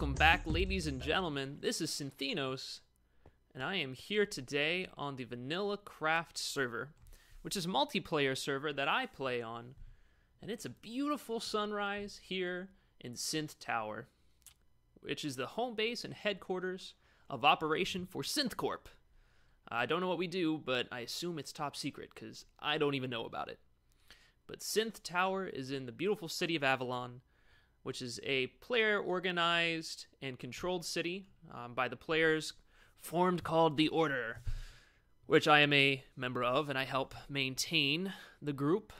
Welcome back, ladies and gentlemen. This is Synthenos, and I am here today on the Vanillacraft server, which is a multiplayer server that I play on, and it's a beautiful sunrise here in Synth Tower, which is the home base and headquarters of operation for SynthCorp. I don't know what we do, but I assume it's top secret, because I don't even know about it. But Synth Tower is in the beautiful city of Avalon, which is a player-organized and controlled city by the players formed called the Order, which I am a member of, and I help maintain the group.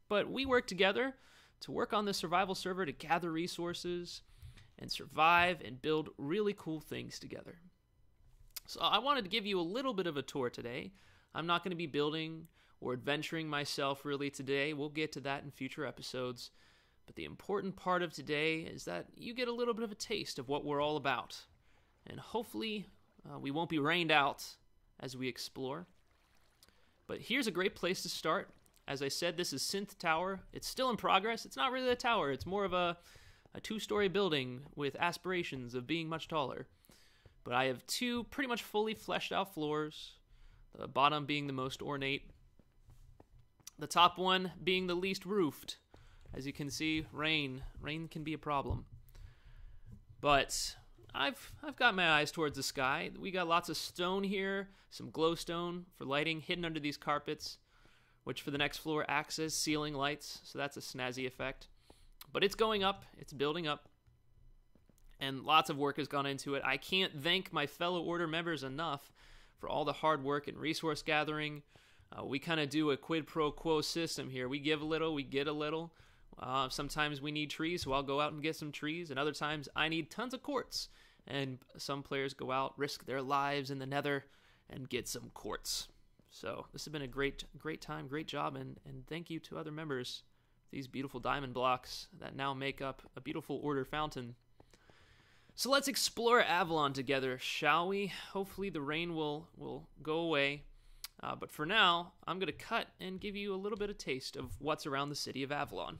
But we work together to work on the survival server to gather resources and survive and build really cool things together. So I wanted to give you a little bit of a tour today. I'm not going to be building or adventuring myself really today. We'll get to that in future episodes. But the important part of today is that you get a little bit of a taste of what we're all about. And hopefully we won't be rained out as we explore. But here's a great place to start. As I said, this is Synth Tower. It's still in progress. It's not really a tower. It's more of a two-story building with aspirations of being much taller. But I have two pretty much fully fleshed out floors. The bottom being the most ornate. The top one being the least roofed. As you can see, rain can be a problem. But I've got my eyes towards the sky. We got lots of stone here, some glowstone for lighting hidden under these carpets, which for the next floor acts as ceiling lights, so that's a snazzy effect. But it's going up, it's building up, and lots of work has gone into it. I can't thank my fellow Order members enough for all the hard work and resource gathering. We kind of do a quid pro quo system here. We give a little, we get a little. Sometimes we need trees, so I'll go out and get some trees, and other times I need tons of quartz. And some players go out, risk their lives in the nether, and get some quartz. So this has been a great time, great job, and thank you to other members. These beautiful diamond blocks that now make up a beautiful Order fountain. So let's explore Avalon together, shall we? Hopefully the rain will go away. But for now, I'm going to cut and give you a little bit of taste of what's around the city of Avalon.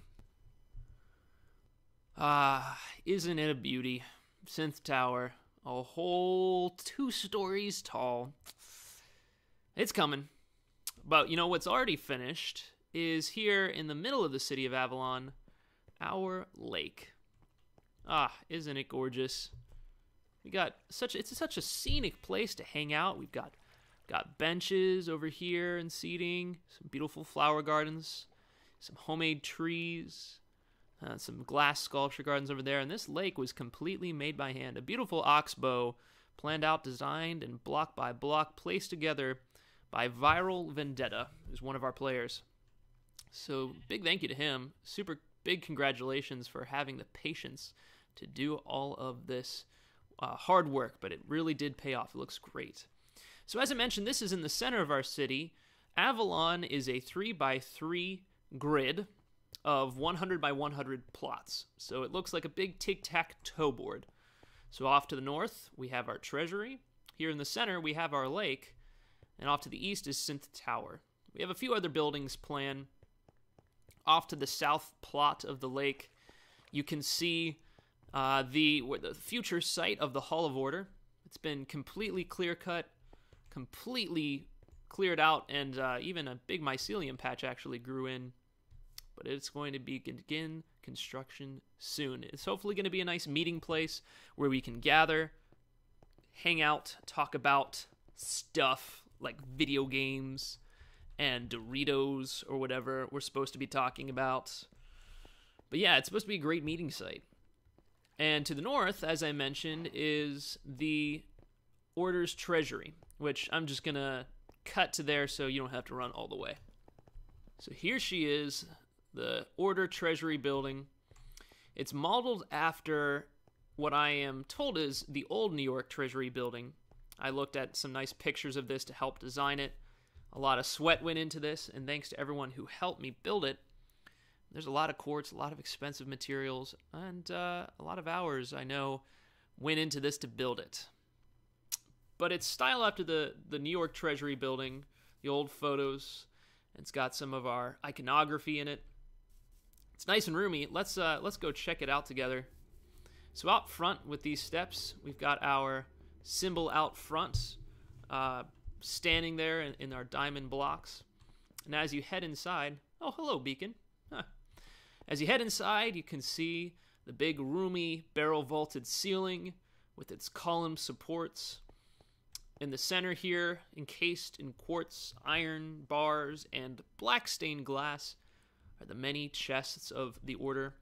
Isn't it a beauty? Synth Tower, a whole 2 stories tall. It's coming. But you know what's already finished is here in the middle of the city of Avalon, our lake. Isn't it gorgeous? It's such a scenic place to hang out. We've got benches over here and seating, some beautiful flower gardens, some homemade trees, some glass sculpture gardens over there, and this lake was completely made by hand. A beautiful oxbow, planned out, designed, and block by block placed together by Viral Vendetta, who's one of our players. So big thank you to him. Super big congratulations for having the patience to do all of this hard work, but it really did pay off. It looks great. So as I mentioned, this is in the center of our city. Avalon is a 3x3 grid of 100 by 100 plots. So it looks like a big tic-tac-toe board. So off to the north, we have our treasury. Here in the center, we have our lake. And off to the east is Synth Tower. We have a few other buildings planned. Off to the south plot of the lake, you can see the future site of the Hall of Order. It's been completely clear-cut, completely cleared out, and even a big mycelium patch actually grew in. But it's going to begin construction soon. It's hopefully going to be a nice meeting place where we can gather, hang out, talk about stuff like video games and Doritos or whatever we're supposed to be talking about. But yeah, it's supposed to be a great meeting site. And to the north, as I mentioned, is the Order's treasury, which I'm just going to cut to there so you don't have to run all the way. So here she is, the Order Treasury building. It's modeled after what I am told is the old New York Treasury building. I looked at some nice pictures of this to help design it. A lot of sweat went into this, and thanks to everyone who helped me build it. There's a lot of quartz, a lot of expensive materials, and a lot of hours, I know, went into this to build it. But it's styled after the New York Treasury building, the old photos. It's got some of our iconography in it. It's nice and roomy. Let's go check it out together. So out front with these steps, we've got our symbol out front, standing there in our diamond blocks. And as you head inside, oh, hello, beacon. Huh. As you head inside, you can see the big, roomy, barrel-vaulted ceiling with its column supports. In the center here, encased in quartz, iron bars, and black stained glass, are the many chests of the Order.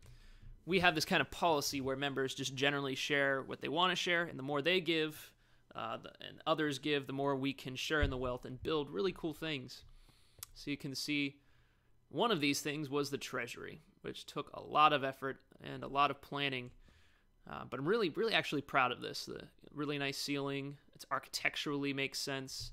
We have this kind of policy where members just generally share what they want to share, and the more they give and others give, the more we can share in the wealth and build really cool things. So you can see one of these things was the treasury, which took a lot of effort and a lot of planning. But I'm really actually proud of this. The really nice ceiling. It's architecturally makes sense.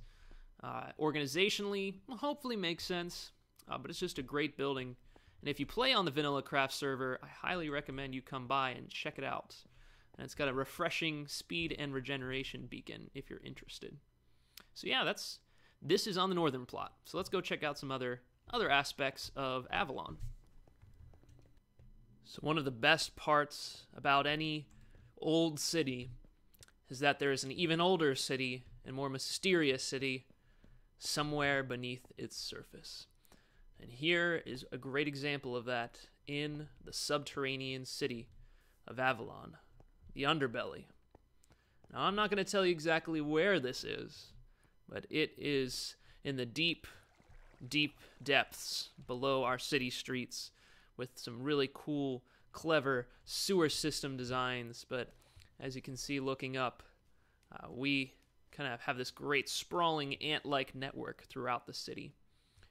Organizationally, hopefully makes sense. But it's just a great building. And if you play on the Vanillacraft server, I highly recommend you come by and check it out. And it's got a refreshing speed and regeneration beacon if you're interested. So yeah, this is on the northern plot. So let's go check out some other aspects of Avalon. So one of the best parts about any old city is that there is an even older city and more mysterious city somewhere beneath its surface. And here is a great example of that in the subterranean city of Avalon, the underbelly. Now, I'm not going to tell you exactly where this is, but it is in the deep, deep depths below our city streets with some really cool, clever sewer system designs. But as you can see looking up, we kind of have this great sprawling ant-like network throughout the city.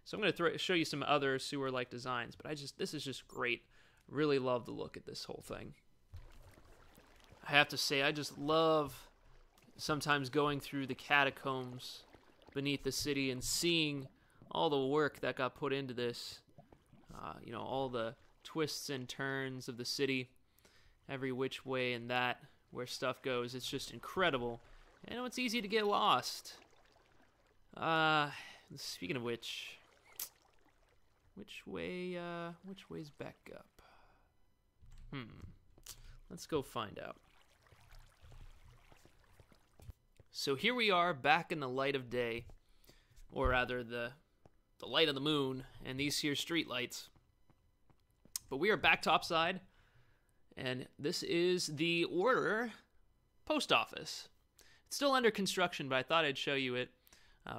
So I'm going to show you some other sewer-like designs, but this is just great. Really love the look at this whole thing. I have to say, I just love sometimes going through the catacombs beneath the city and seeing all the work that got put into this. You know, all the twists and turns of the city, every which way and that, where stuff goes. It's just incredible. And it's easy to get lost. Speaking of which way's back up? Let's go find out. So here we are back in the light of day, or rather the light of the moon and these here street lights. But we are back topside, and this is the Order post office. It's still under construction, but I thought I'd show you it.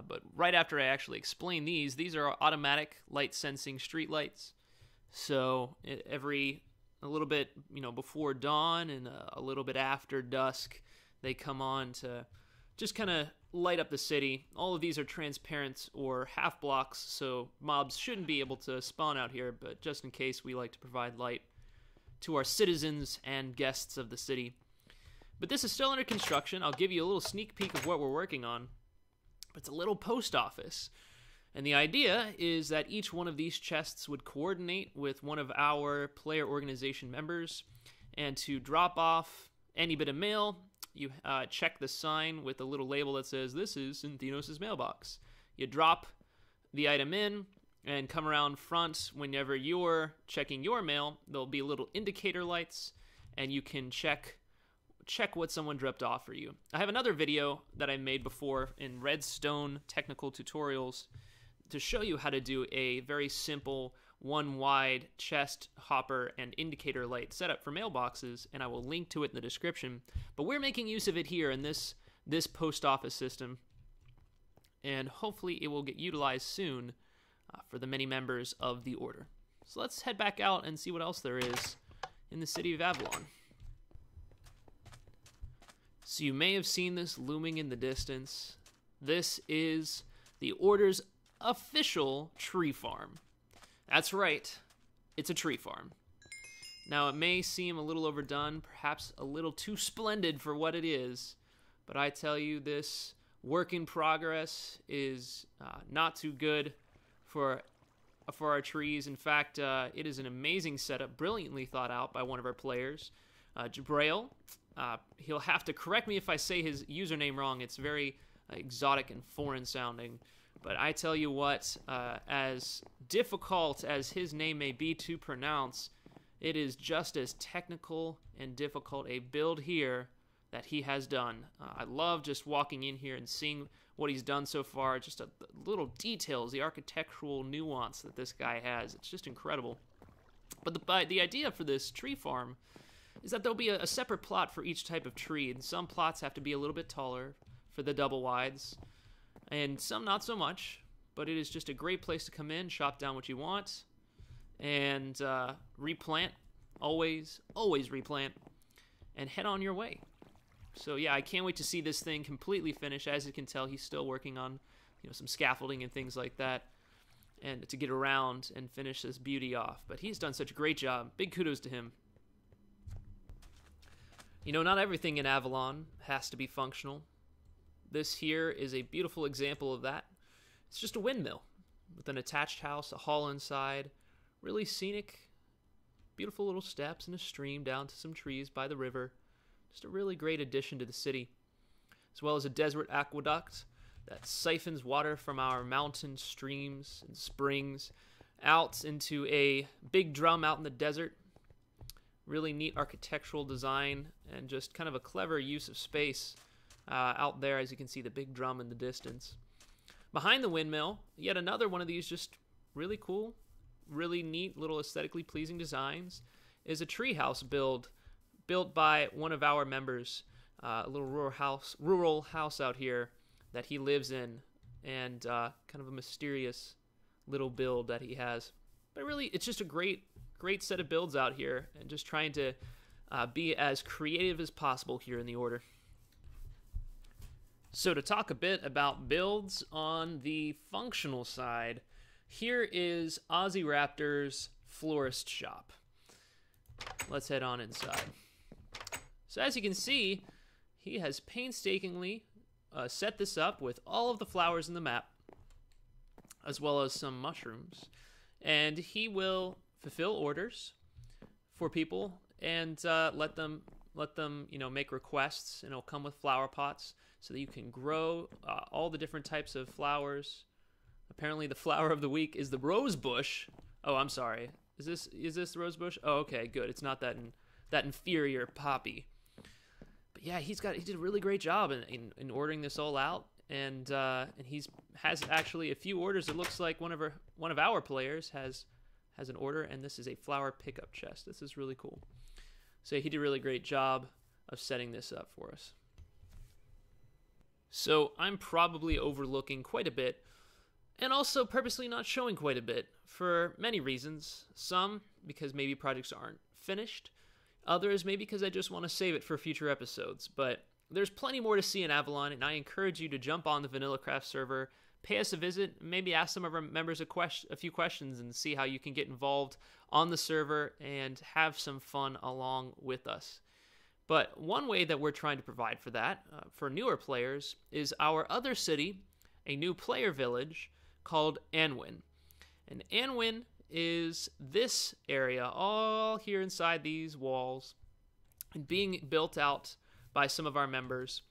But right after I actually explain these are automatic light sensing street lights. So a little bit, before dawn and a little bit after dusk, they come on to just kind of light up the city. All of these are transparent or half blocks, so mobs shouldn't be able to spawn out here, but just in case, we like to provide light to our citizens and guests of the city. But this is still under construction. I'll give you a little sneak peek of what we're working on. It's a little post office. And the idea is that each one of these chests would coordinate with one of our player organization members. And to drop off any bit of mail, you check the sign with a little label that says, "This is Synthenos' mailbox." You drop the item in and come around front whenever you're checking your mail. There'll be little indicator lights, and you can check what someone dropped off for you. I have another video that I made before in Redstone technical tutorials to show you how to do a very simple one wide chest, hopper, and indicator light setup for mailboxes, and I will link to it in the description. But we're making use of it here in this post office system, and hopefully it will get utilized soon for the many members of the Order. So let's head back out and see what else there is in the city of Avalon. So you may have seen this looming in the distance. This is the Order's official tree farm. That's right, it's a tree farm. Now it may seem a little overdone, perhaps a little too splendid for what it is, but I tell you, this work in progress is not too good for our trees. In fact, it is an amazing setup, brilliantly thought out by one of our players, Jabrail. He'll have to correct me if I say his username wrong. It's very exotic and foreign sounding. But I tell you what, as difficult as his name may be to pronounce, It is just as technical and difficult a build here that he has done. I love just walking in here and seeing what he's done so far, just the little details, the architectural nuance that this guy has. It's just incredible. But the idea for this tree farm is that there'll be a separate plot for each type of tree, and some plots have to be a little bit taller for the double wides, and some not so much, but it is just a great place to come in, chop down what you want, and replant. Always replant, and head on your way. So yeah, I can't wait to see this thing completely finished. As you can tell, he's still working on, some scaffolding and things like that, and to get around and finish this beauty off. But he's done such a great job. Big kudos to him. Not everything in Avalon has to be functional. This here is a beautiful example of that. It's just a windmill with an attached house, a hall inside, really scenic, beautiful little steps and a stream down to some trees by the river. Just a really great addition to the city, as well as a desert aqueduct that siphons water from our mountain streams and springs out into a big drum out in the desert. Really neat architectural design and just kind of a clever use of space out there, as you can see the big drum in the distance. Behind the windmill, yet another one of these just really cool, really neat little aesthetically pleasing designs is a treehouse built by one of our members, a little rural house out here that he lives in, and kind of a mysterious little build that he has. But really, it's just a great set of builds out here, and just trying to be as creative as possible here in the Order. So to talk a bit about builds on the functional side, here is Ozzy Raptor's florist shop. Let's head on inside. So as you can see, he has painstakingly set this up with all of the flowers in the map, as well as some mushrooms. And he will fulfill orders for people and let them make requests, and it'll come with flower pots so that you can grow all the different types of flowers. Apparently the flower of the week is the rose bush. Oh, I'm sorry. Is this the rose bush? Oh, okay, good. It's not that inferior poppy. But yeah, he did a really great job in ordering this all out, and has actually a few orders. It looks like one of our players has an order, and this is a flower pickup chest. This is really cool. So he did a really great job of setting this up for us. So I'm probably overlooking quite a bit, and also purposely not showing quite a bit for many reasons. Some because maybe projects aren't finished, others maybe because I just want to save it for future episodes. But there's plenty more to see in Avalon, and I encourage you to jump on the Vanillacraft server, pay us a visit, maybe ask some of our members a few questions and see how you can get involved on the server and have some fun along with us. But one way that we're trying to provide for that, for newer players, is our other city, a new player village called Annwyn. And Annwyn is this area all here inside these walls and being built out by some of our members.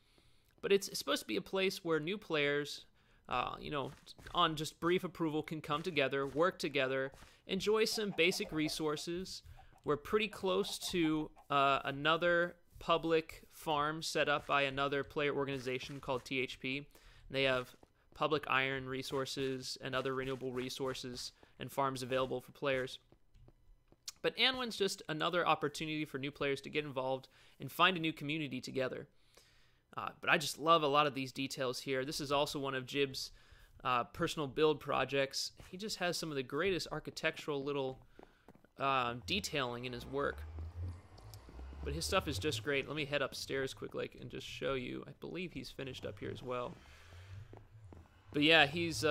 But it's supposed to be a place where new players, on just brief approval, can come together, work together, enjoy some basic resources. We're pretty close to another public farm set up by another player organization called THP. They have public iron resources and other renewable resources and farms available for players. But Annwyn's just another opportunity for new players to get involved and find a new community together. But I just love a lot of these details here. This is also one of Jib's personal build projects. He just has some of the greatest architectural little detailing in his work. But his stuff is just great. Let me head upstairs quickly and just show you. I believe he's finished up here as well. But yeah, he's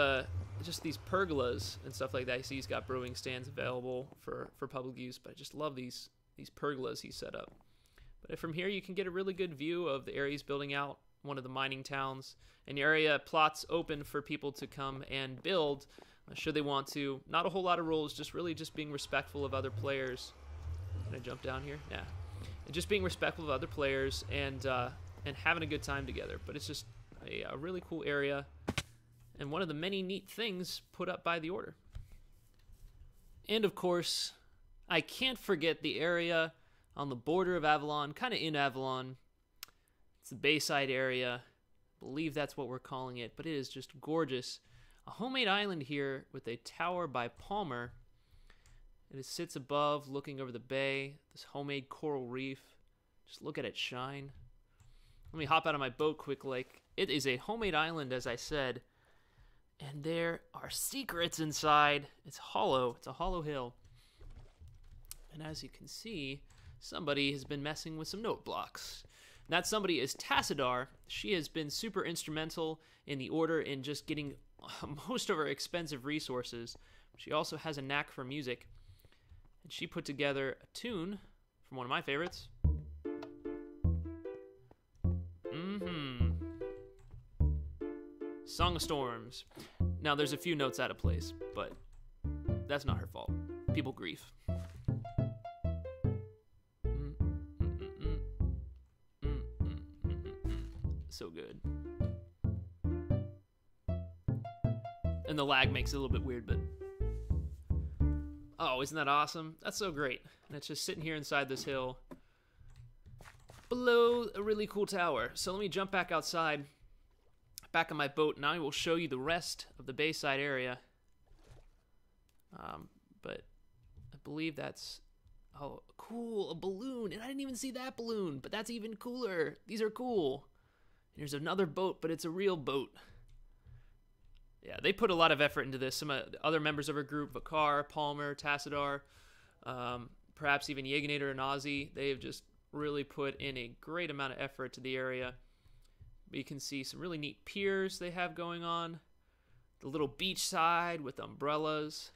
just these pergolas and stuff like that. You see he's got brewing stands available for public use. But I just love these pergolas he set up. But from here you can get a really good view of the area he's building out, one of the mining towns. An area plots open for people to come and build should they want to. Not a whole lot of rules, just really just being respectful of other players. Can I jump down here? Yeah. And just being respectful of other players and having a good time together. But it's just a really cool area and one of the many neat things put up by the Order. And of course, I can't forget the area on the border of Avalon, kind of in Avalon. It's the Bayside area. I believe that's what we're calling it, but it is just gorgeous. A homemade island here with a tower by Palmer. It sits above, looking over the bay. This homemade coral reef. Just look at it shine. Let me hop out of my boat quick. Like, it is a homemade island, as I said. And there are secrets inside. It's hollow. It's a hollow hill. And as you can see, somebody has been messing with some note blocks. And that somebody is Tassadar. She has been super instrumental in the order in just getting most of her expensive resources. She also has a knack for music. And she put together a tune from one of my favorites. Song of Storms. Now, there's a few notes out of place, but that's not her fault. People grieve. So good. And the lag makes it a little bit weird, but... Oh, isn't that awesome? That's so great. And it's just sitting here inside this hill below a really cool tower. So let me jump back outside, back on my boat, and I will show you the rest of the Bayside area. But I believe that's... Oh, cool, a balloon. And I didn't even see that balloon, but that's even cooler. These are cool. Here's another boat, but it's a real boat. Yeah, they put a lot of effort into this. Some other members of our group, Vakar, Palmer, Tassadar, perhaps even Yegenator and Ozzy, they have just really put in a great amount of effort to the area. You can see some really neat piers they have going on. The little beach side with umbrellas.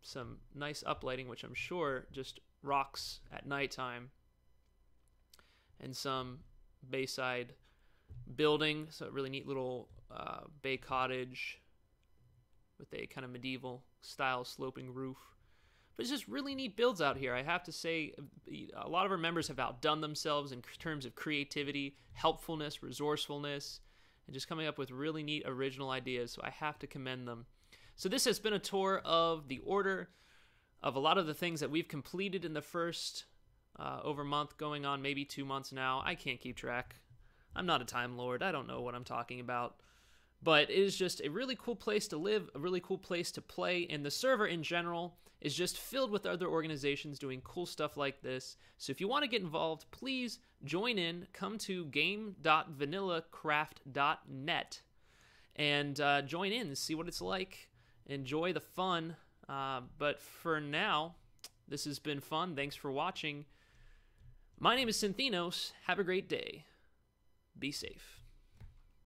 Some nice uplighting, which I'm sure just rocks at nighttime. And some Bayside building, so a really neat little bay cottage with a kind of medieval style sloping roof. But it's just really neat builds out here. I have to say, a lot of our members have outdone themselves in terms of creativity, helpfulness, resourcefulness, and just coming up with really neat original ideas, so I have to commend them. So this has been a tour of the order of a lot of the things that we've completed in the first over a month, going on maybe 2 months now. I can't keep track. I'm not a Time Lord. I don't know what I'm talking about. But it is just a really cool place to live, a really cool place to play, and the server in general is just filled with other organizations doing cool stuff like this. So if you want to get involved, please join in. Come to game.vanillacraft.net and join in and see what it's like. Enjoy the fun. But for now, this has been fun. Thanks for watching. My name is Synthenos. Have a great day. Be safe.